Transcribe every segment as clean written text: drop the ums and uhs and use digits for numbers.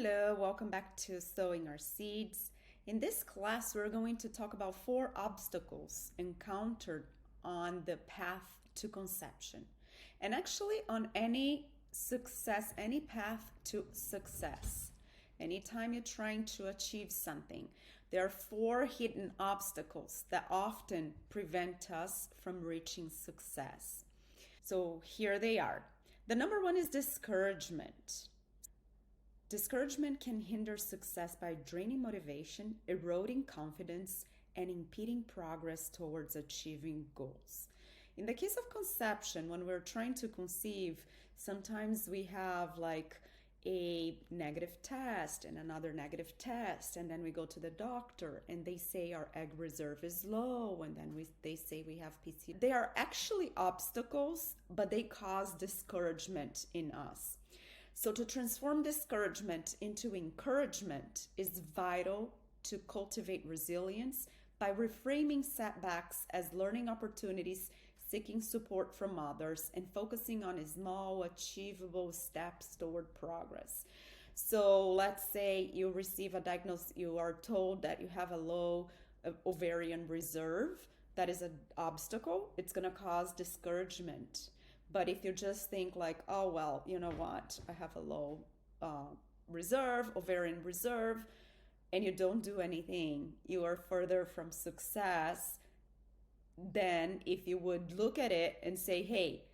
Hello, welcome back to Sowing Our Seeds. In this class, we're going to talk about 4 obstacles encountered on the path to conception. And actually, on any success, any path to success, anytime you're trying to achieve something, there are 4 hidden obstacles that often prevent us from reaching success. So here they are. The number 1 is discouragement. Discouragement can hinder success by draining motivation, eroding confidence, and impeding progress towards achieving goals. In the case of conception, when we're trying to conceive, sometimes we have like a negative test and another negative test, and then we go to the doctor and they say our egg reserve is low, and then they say we have PC. They are actually obstacles, but they cause discouragement in us. So to transform discouragement into encouragement is vital to cultivate resilience by reframing setbacks as learning opportunities, seeking support from others, and focusing on small, achievable steps toward progress. So let's say you receive a diagnosis, you are told that you have a low ovarian reserve. That is an obstacle. It's going to cause discouragement. But if you just think like, oh, well, you know what, I have a low ovarian reserve, and you don't do anything, you are further from success than if you would look at it and say, hey,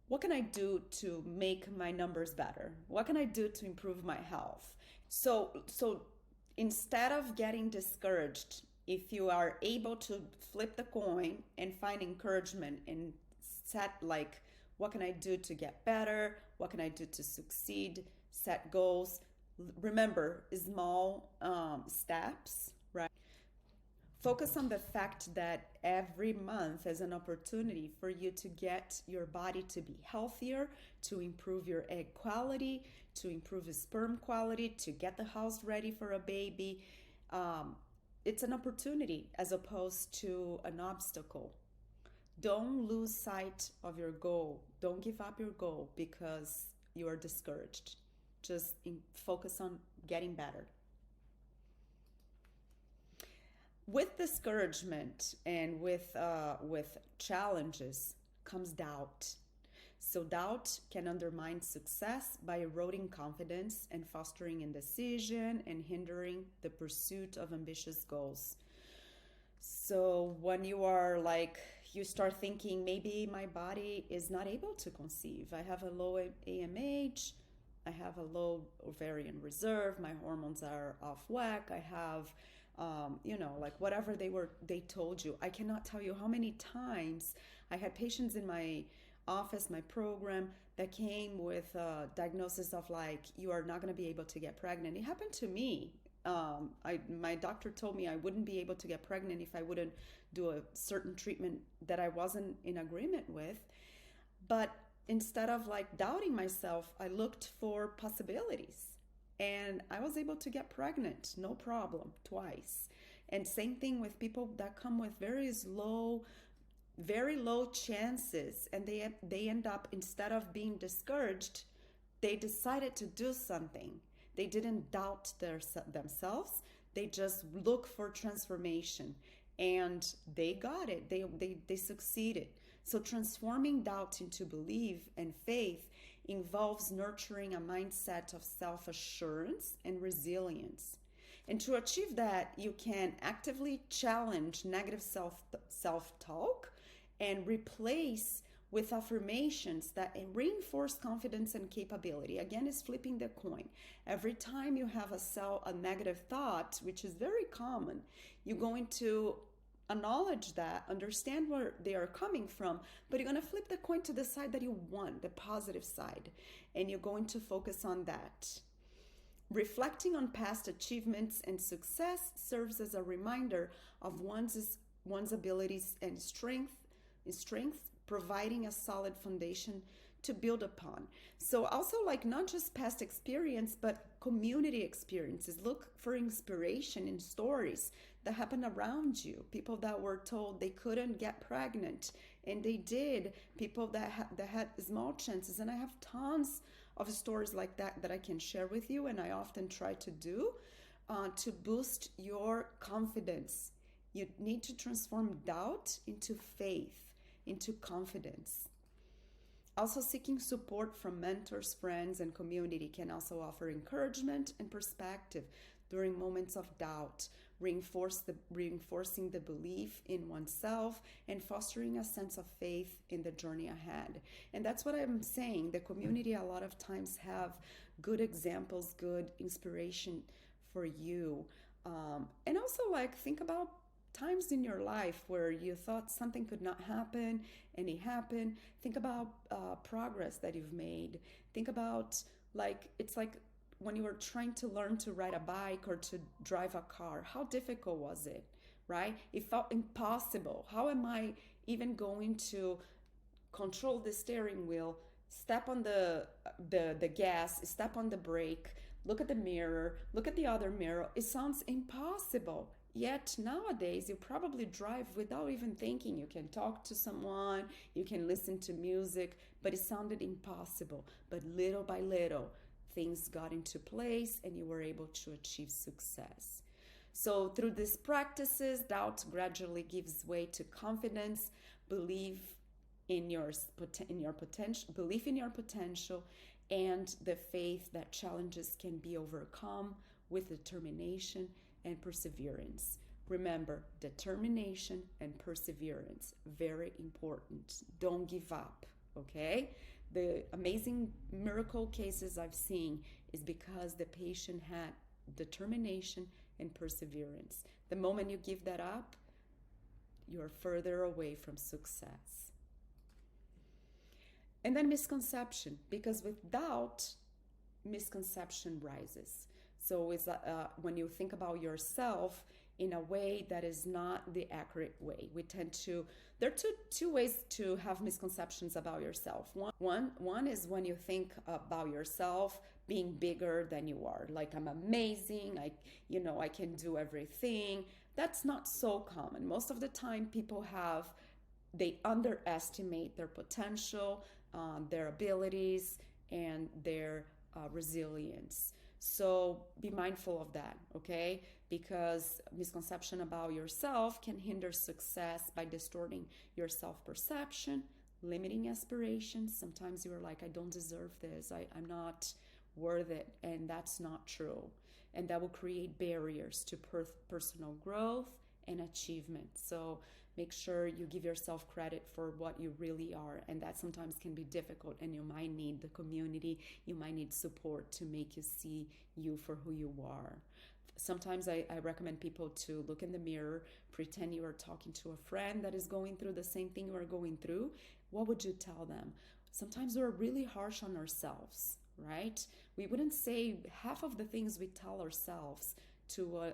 what can I do to make my numbers better? What can I do to improve my health? So instead of getting discouraged, if you are able to flip the coin and find encouragement and set like, what can I do to get better? What can I do to succeed? Set goals. Remember, small steps, right? Focus on the fact that every month is an opportunity for you to get your body to be healthier, to improve your egg quality, to improve the sperm quality, to get the house ready for a baby. It's an opportunity as opposed to an obstacle. Don't lose sight of your goal. Don't give up your goal because you are discouraged. Just focus on getting better. With discouragement and with challenges comes doubt. So doubt can undermine success by eroding confidence and fostering indecision and hindering the pursuit of ambitious goals. So when you are like, you start thinking, maybe my body is not able to conceive. I have a low AMH, I have a low ovarian reserve, my hormones are off whack, I have, like whatever they told you. I cannot tell you how many times I had patients in my office, my program, that came with a diagnosis of like, you are not going to be able to get pregnant. It happened to me. My doctor told me I wouldn't be able to get pregnant if I wouldn't do a certain treatment that I wasn't in agreement with. But instead of like doubting myself, I looked for possibilities, and I was able to get pregnant, no problem, twice. And same thing with people that come with very low chances, and they end up, instead of being discouraged, they decided to do something. They didn't doubt themselves. They just look for transformation, and they got it. They succeeded. So transforming doubt into belief and faith involves nurturing a mindset of self-assurance and resilience. And to achieve that, you can actively challenge negative self-talk and replace with affirmations that reinforce confidence and capability. Again, it's flipping the coin. Every time you have a negative thought, which is very common, you're going to acknowledge that, understand where they are coming from, but you're going to flip the coin to the side that you want, the positive side, and you're going to focus on that. Reflecting on past achievements and success serves as a reminder of one's abilities and strengths, providing a solid foundation to build upon. So also, like, not just past experience, but community experiences. Look for inspiration in stories that happen around you. People that were told they couldn't get pregnant and they did. People that had small chances. And I have tons of stories like that I can share with you, and I often try to do to boost your confidence. You need to transform doubt into faith, into confidence. Also, seeking support from mentors, friends, and community can also offer encouragement and perspective during moments of doubt, reinforcing the belief in oneself and fostering a sense of faith in the journey ahead. And that's what I'm saying. The community a lot of times have good examples, good inspiration for you. And also, like, think about times in your life where you thought something could not happen and it happened. Think about progress that you've made. Think about, like, it's like when you were trying to learn to ride a bike or to drive a car. How difficult was it, right? It felt impossible. How am I even going to control the steering wheel, step on the gas, step on the brake, look at the mirror, look at the other mirror? It sounds impossible. Yet nowadays, you probably drive without even thinking. You can talk to someone, you can listen to music, but it sounded impossible. But little by little, things got into place and you were able to achieve success. So through these practices, doubt gradually gives way to confidence, belief in your potential, belief in your potential, and the faith that challenges can be overcome with determination and perseverance. Remember, determination and perseverance, very important. Don't give up, okay? The amazing miracle cases I've seen is because the patient had determination and perseverance. The moment you give that up, you're further away from success. And then misconception, because with doubt, misconception rises. So it's when you think about yourself in a way that is not the accurate way. We tend to, there are two ways to have misconceptions about yourself. One is when you think about yourself being bigger than you are. Like, I'm amazing, I can do everything. That's not so common. Most of the time people they underestimate their potential, their abilities, and their resilience. So be mindful of that, okay? Because misconception about yourself can hinder success by distorting your self-perception, limiting aspirations. Sometimes you're like, I don't deserve this, I'm not worth it, and that's not true. And that will create barriers to personal growth and achievement. So make sure you give yourself credit for what you really are, and that sometimes can be difficult, and you might need the community, you might need support to make you see you for who you are. Sometimes I recommend people to look in the mirror, pretend you are talking to a friend that is going through the same thing you are going through. What would you tell them? Sometimes we're really harsh on ourselves, right? We wouldn't say half of the things we tell ourselves to a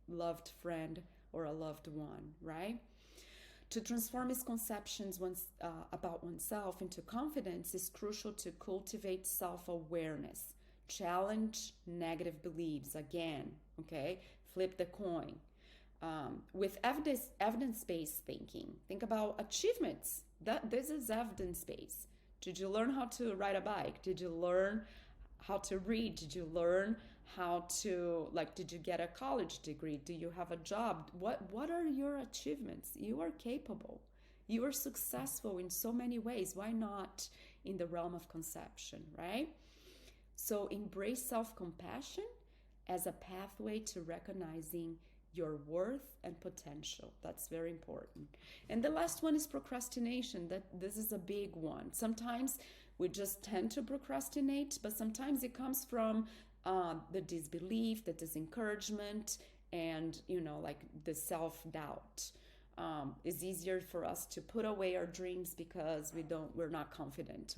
loved friend or a loved one, right? To transform misconceptions about oneself into confidence is crucial to cultivate self-awareness, challenge negative beliefs again, okay? Flip the coin. With evidence-based thinking, think about achievements. This is evidence-based. Did you learn how to ride a bike? Did you learn how to read? Did you learn how to, did you get a college degree? Do you have a job? What are your achievements? You are capable. You are successful in so many ways. Why not in the realm of conception, right? So embrace self-compassion as a pathway to recognizing your worth and potential. That's very important. And the last one is procrastination. This is a big one. Sometimes we just tend to procrastinate, but sometimes it comes from the disbelief, the disencouragement, and the self-doubt. It's easier for us to put away our dreams because we're not confident.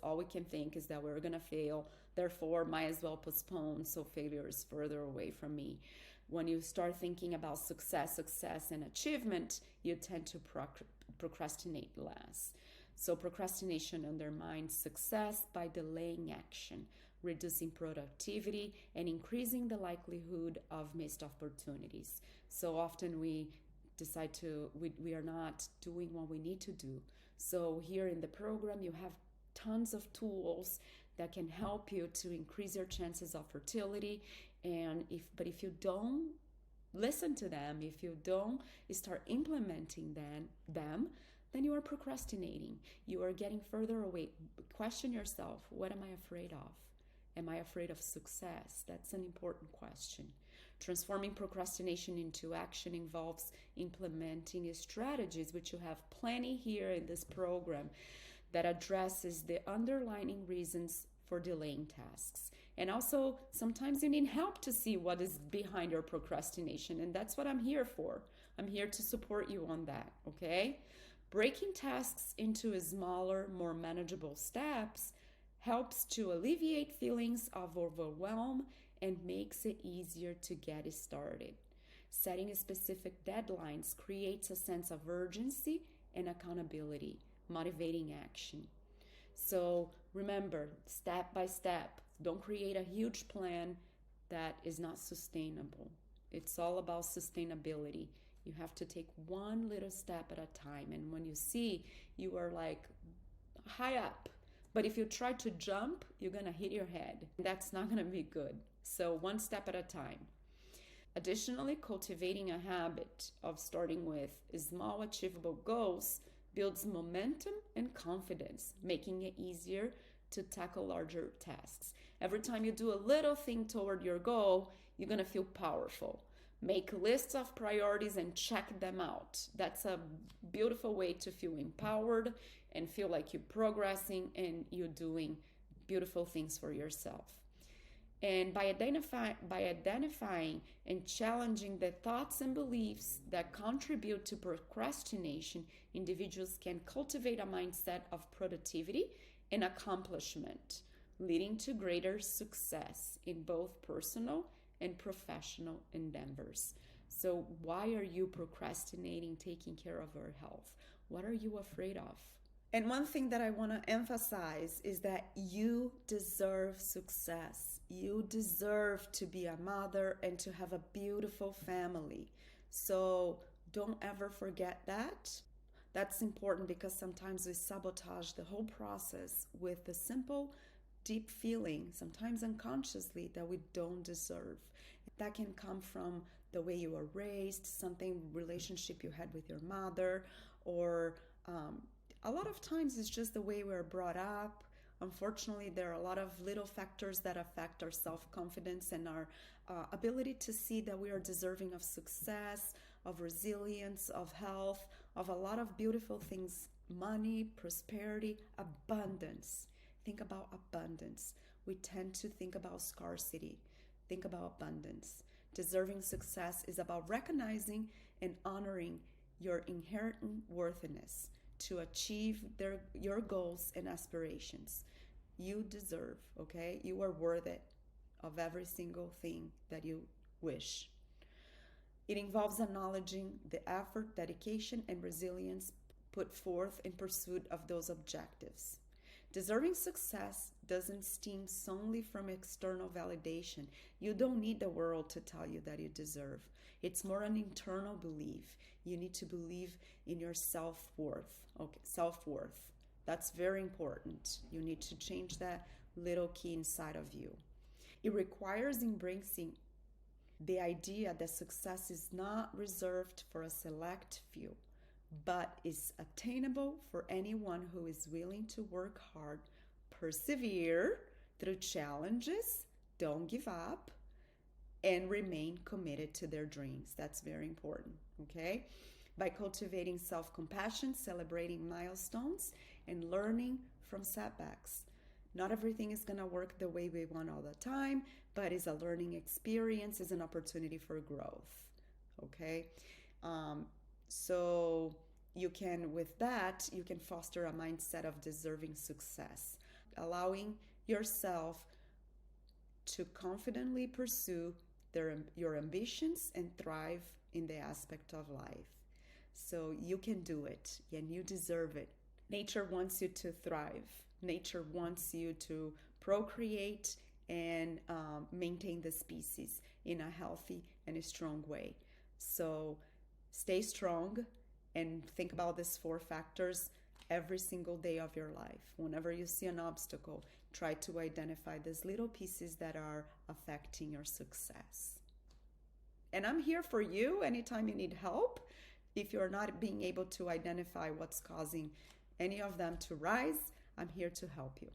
All we can think is that we're gonna fail, therefore might as well postpone, so failure is further away from me. When you start thinking about success and achievement, you tend to procrastinate less. So procrastination undermines success by delaying action, reducing productivity, and increasing the likelihood of missed opportunities. So often we decide we are not doing what we need to do. So here in the program, you have tons of tools that can help you to increase your chances of fertility. And if you don't listen to them, if you don't start implementing them, then you are procrastinating. You are getting further away. Question yourself, what am I afraid of? Am I afraid of success? That's an important question. Transforming procrastination into action involves implementing strategies, which you have plenty here in this program, that addresses the underlying reasons for delaying tasks. And also, sometimes you need help to see what is behind your procrastination, and that's what I'm here for. I'm here to support you on that, okay? Breaking tasks into smaller, more manageable steps helps to alleviate feelings of overwhelm and makes it easier to get started. Setting specific deadlines creates a sense of urgency and accountability, motivating action. So remember, step by step, don't create a huge plan that is not sustainable. It's all about sustainability. You have to take one little step at a time. And when you see you are like high up, but if you try to jump, you're going to hit your head. That's not going to be good. So one step at a time. Additionally, cultivating a habit of starting with small achievable goals builds momentum and confidence, making it easier to tackle larger tasks. Every time you do a little thing toward your goal, you're going to feel powerful. Make lists of priorities and check them out. That's a beautiful way to feel empowered and feel like you're progressing and you're doing beautiful things for yourself. And by identifying and challenging the thoughts and beliefs that contribute to procrastination, individuals can cultivate a mindset of productivity and accomplishment, leading to greater success in both personal and professional endeavors. So why are you procrastinating taking care of your health? What are you afraid of? And one thing that I want to emphasize is that you deserve success. You deserve to be a mother and to have a beautiful family. So don't ever forget that. That's important because sometimes we sabotage the whole process with the simple, deep feeling, sometimes unconsciously, that we don't deserve. That can come from the way you were raised, something relationship you had with your mother, or a lot of times it's just the way we're brought up. Unfortunately, there are a lot of little factors that affect our self-confidence and our ability to see that we are deserving of success, of resilience, of health, of a lot of beautiful things: money, prosperity, abundance. Think about abundance. We tend to think about scarcity. Think about abundance. Deserving success is about recognizing and honoring your inherent worthiness to achieve your goals and aspirations. You deserve, okay? You are worthy of every single thing that you wish. It involves acknowledging the effort, dedication, and resilience put forth in pursuit of those objectives. Deserving success doesn't stem solely from external validation. You don't need the world to tell you that you deserve. It's more an internal belief. You need to believe in your self-worth. Okay, self-worth. That's very important. You need to change that little key inside of you. It requires embracing the idea that success is not reserved for a select few, but is attainable for anyone who is willing to work hard, persevere through challenges, don't give up, and remain committed to their dreams. That's very important, okay? By cultivating self-compassion, celebrating milestones, and learning from setbacks. Not everything is going to work the way we want all the time, but it's a learning experience, it's an opportunity for growth, okay? So you can, with that, you can foster a mindset of deserving success, allowing yourself to confidently pursue your ambitions and thrive in the aspect of life. So you can do it and you deserve it. Nature wants you to thrive. Nature wants you to procreate and maintain the species in a healthy and a strong way. So stay strong and think about these 4 factors every single day of your life. Whenever you see an obstacle, try to identify these little pieces that are affecting your success. And I'm here for you anytime you need help. If you're not being able to identify what's causing any of them to rise, I'm here to help you.